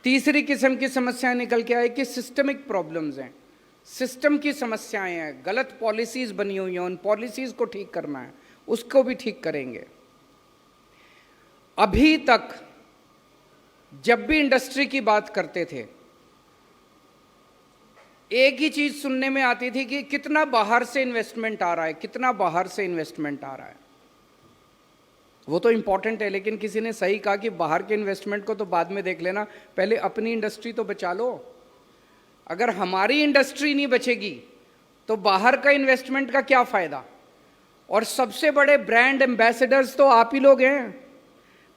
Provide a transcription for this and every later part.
तीसरी किस्म की समस्याएं निकल के आई कि सिस्टमिक प्रॉब्लम्स हैं, सिस्टम की समस्याएं हैं, गलत पॉलिसीज बनी हुई हैं, उन पॉलिसीज को ठीक करना है, उसको भी ठीक करेंगे। अभी तक जब भी इंडस्ट्री की बात करते थे, एक ही चीज सुनने में आती थी कि कितना बाहर से इन्वेस्टमेंट आ रहा है, कितना बाहर से इन्वेस्टमेंट आ रहा है। वो तो इंपॉर्टेंट है, लेकिन किसी ने सही कहा कि बाहर के इन्वेस्टमेंट को तो बाद में देख लेना, पहले अपनी इंडस्ट्री तो बचा लो। अगर हमारी इंडस्ट्री नहीं बचेगी तो बाहर का इन्वेस्टमेंट का क्या फायदा? और सबसे बड़े ब्रांड एम्बेसडर्स तो आप ही लोग हैं।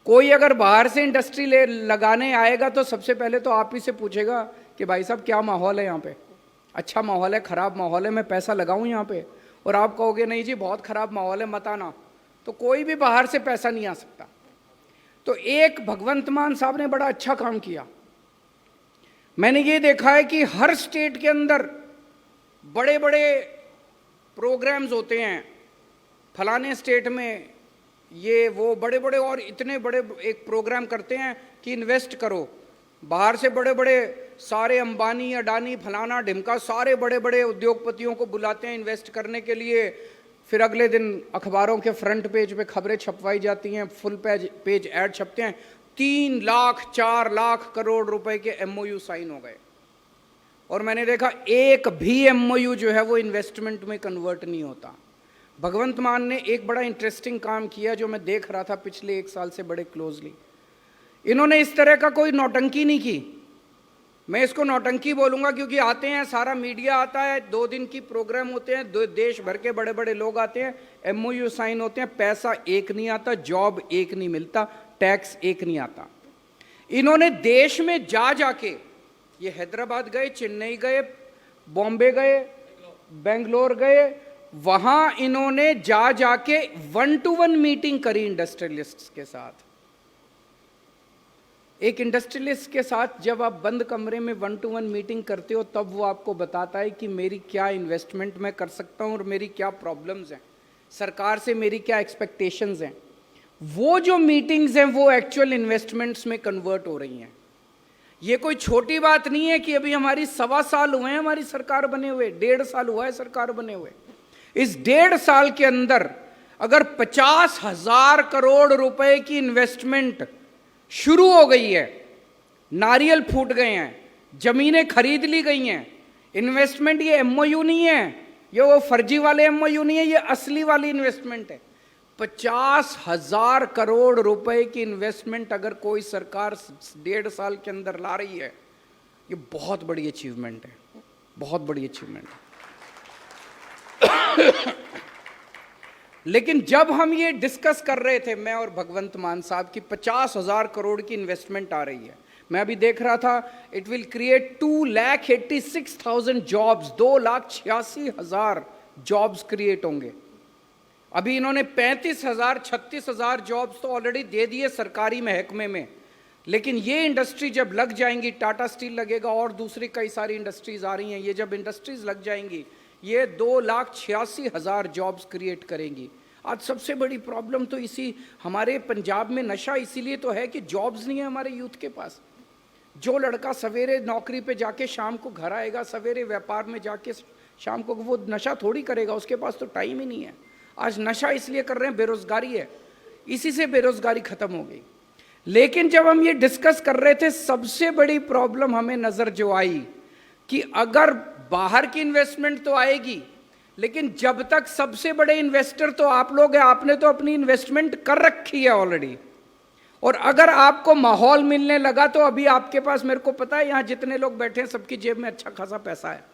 कोई अगर बाहर से इंडस्ट्री ले लगाने आएगा तो सबसे पहले तो आप ही से पूछेगा कि भाई साहब क्या माहौल है यहाँ पे, अच्छा माहौल है, खराब माहौल है, मैं पैसा लगाऊं यहाँ पे? और आप कहोगे नहीं जी बहुत खराब माहौल है, मत आना, तो कोई भी बाहर से पैसा नहीं आ सकता। तो एक भगवंत मान साहब ने बड़ा अच्छा काम किया। मैंने ये देखा है कि हर स्टेट के अंदर बड़े बड़े प्रोग्राम्स होते हैं, फलाने स्टेट में ये वो बड़े बड़े, और इतने बड़े एक प्रोग्राम करते हैं कि इन्वेस्ट करो। बाहर से बड़े बड़े सारे अंबानी, अडानी, फलाना ढिमका सारे बड़े बड़े उद्योगपतियों को बुलाते हैं इन्वेस्ट करने के लिए। फिर अगले दिन अखबारों के फ्रंट पेज पे खबरें छपवाई जाती हैं, फुल पेज ऐड छपते हैं, 3 लाख 4 लाख करोड़ रुपए के एमओयू साइन हो गए। और मैंने देखा एक भी एमओयू जो है वो इन्वेस्टमेंट में कन्वर्ट नहीं होता। भगवंत मान ने एक बड़ा इंटरेस्टिंग काम किया जो मैं देख रहा था पिछले 1 साल से बड़े क्लोजली। इन्होंने इस तरह का कोई नौटंकी नहीं की। मैं इसको नौटंकी बोलूंगा क्योंकि आते हैं, सारा मीडिया आता है, 2 दिन की प्रोग्राम होते हैं, देश भर के बड़े बड़े लोग आते हैं, एमओयू साइन होते हैं, पैसा एक नहीं आता, जॉब एक नहीं मिलता, टैक्स एक नहीं आता। इन्होंने देश में जाके, ये हैदराबाद गए, चेन्नई गए, बॉम्बे गए, बेंगलोर गए, वहां इन्होंने जाके 1-to-1 मीटिंग करी इंडस्ट्रियलिस्ट्स के साथ। एक इंडस्ट्रियलिस्ट के साथ जब आप बंद कमरे में 1-to-1 मीटिंग करते हो तब वो आपको बताता है कि मेरी क्या इन्वेस्टमेंट मैं कर सकता हूं और मेरी क्या प्रॉब्लम्स हैं, सरकार से मेरी क्या एक्सपेक्टेशंस हैं। वो जो मीटिंग्स हैं वो एक्चुअल इन्वेस्टमेंट्स में कन्वर्ट हो रही हैं। ये कोई छोटी बात नहीं है कि अभी हमारी 1.25 साल हुए हैं हमारी सरकार बने हुए, 1.5 साल हुआ है सरकार बने हुए। इस 1.5 साल के अंदर अगर 50,000 करोड़ रुपए की इन्वेस्टमेंट शुरू हो गई है, नारियल फूट गए हैं, जमीनें खरीद ली गई हैं, इन्वेस्टमेंट ये एमओयू नहीं है, ये वो फर्जी वाले एमओयू नहीं है, ये असली वाली इन्वेस्टमेंट है। 50,000 करोड़ रुपए की इन्वेस्टमेंट अगर कोई सरकार 1.5 साल के अंदर ला रही है, ये बहुत बड़ी अचीवमेंट है, बहुत बड़ी अचीवमेंट है। लेकिन जब हम ये डिस्कस कर रहे थे, मैं और भगवंत मान साहब, की 50,000 करोड़ की इन्वेस्टमेंट आ रही है, मैं अभी देख रहा था, it will create 2,86,000 jobs, 2,86,000 jobs create होंगे। अभी इन्होंने 35,000 36,000 जॉब्स तो ऑलरेडी दे दिए सरकारी महकमे में, लेकिन ये इंडस्ट्री जब लग जाएंगी, टाटा स्टील लगेगा और दूसरी कई सारी इंडस्ट्रीज आ रही हैं, ये जब इंडस्ट्रीज लग जाएंगी ये 2,86,000 जॉब्स क्रिएट करेंगी। आज सबसे बड़ी प्रॉब्लम तो इसी हमारे पंजाब में नशा इसीलिए तो है कि जॉब्स नहीं है हमारे यूथ के पास। जो लड़का सवेरे नौकरी पे जाके शाम को घर आएगा, सवेरे व्यापार में जाके शाम को, वो नशा थोड़ी करेगा, उसके पास तो टाइम ही नहीं है। आज नशा इसलिए कर रहे हैं, बेरोजगारी है, इसी से बेरोजगारी खत्म हो गई। लेकिन जब हम ये डिस्कस कर रहे थे, सबसे बड़ी प्रॉब्लम हमें नजर जो आई कि अगर बाहर की इन्वेस्टमेंट तो आएगी, लेकिन जब तक सबसे बड़े इन्वेस्टर तो आप लोग हैं, आपने तो अपनी इन्वेस्टमेंट कर रखी है ऑलरेडी, और अगर आपको माहौल मिलने लगा तो अभी आपके पास, मेरे को पता है यहां जितने लोग बैठे हैं सबकी जेब में अच्छा खासा पैसा है।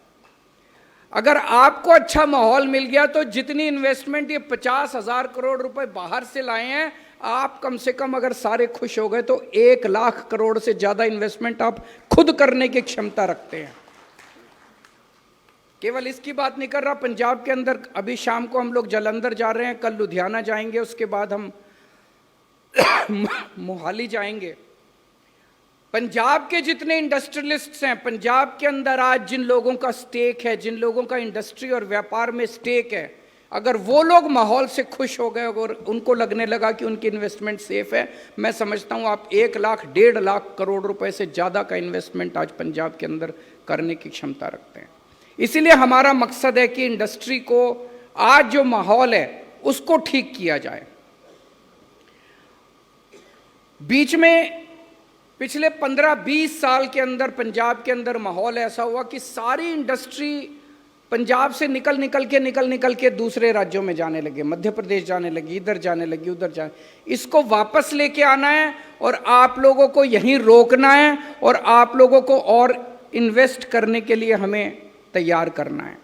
अगर आपको अच्छा माहौल मिल गया तो जितनी इन्वेस्टमेंट ये 50,000 करोड़ रुपए बाहर से लाए हैं, आप कम से कम अगर सारे खुश हो गए तो 1 लाख करोड़ से ज्यादा इन्वेस्टमेंट आप खुद करने की क्षमता रखते हैं। केवल इसकी बात नहीं कर रहा, पंजाब के अंदर अभी शाम को हम लोग जालंधर जा रहे हैं, कल लुधियाना जाएंगे, उसके बाद हम मोहाली जाएंगे। पंजाब के जितने इंडस्ट्रियलिस्ट्स हैं, पंजाब के अंदर आज जिन लोगों का स्टेक है, जिन लोगों का इंडस्ट्री और व्यापार में स्टेक है, अगर वो लोग माहौल से खुश हो गए और उनको लगने लगा कि उनकी इन्वेस्टमेंट सेफ है, मैं समझता हूँ आप 1 लाख 1.5 लाख करोड़ रुपए से ज़्यादा का इन्वेस्टमेंट आज पंजाब के अंदर करने की क्षमता रखते हैं। इसीलिए हमारा मकसद है कि इंडस्ट्री को आज जो माहौल है उसको ठीक किया जाए। बीच में पिछले 15-20 साल के अंदर पंजाब के अंदर माहौल ऐसा हुआ कि सारी इंडस्ट्री पंजाब से निकल के दूसरे राज्यों में जाने लगे, मध्य प्रदेश जाने लगी, इधर जाने लगी, उधर जाने। इसको वापस लेके आना है और आप लोगों को यहीं रोकना है और आप लोगों को और इन्वेस्ट करने के लिए हमें तैयार करना है।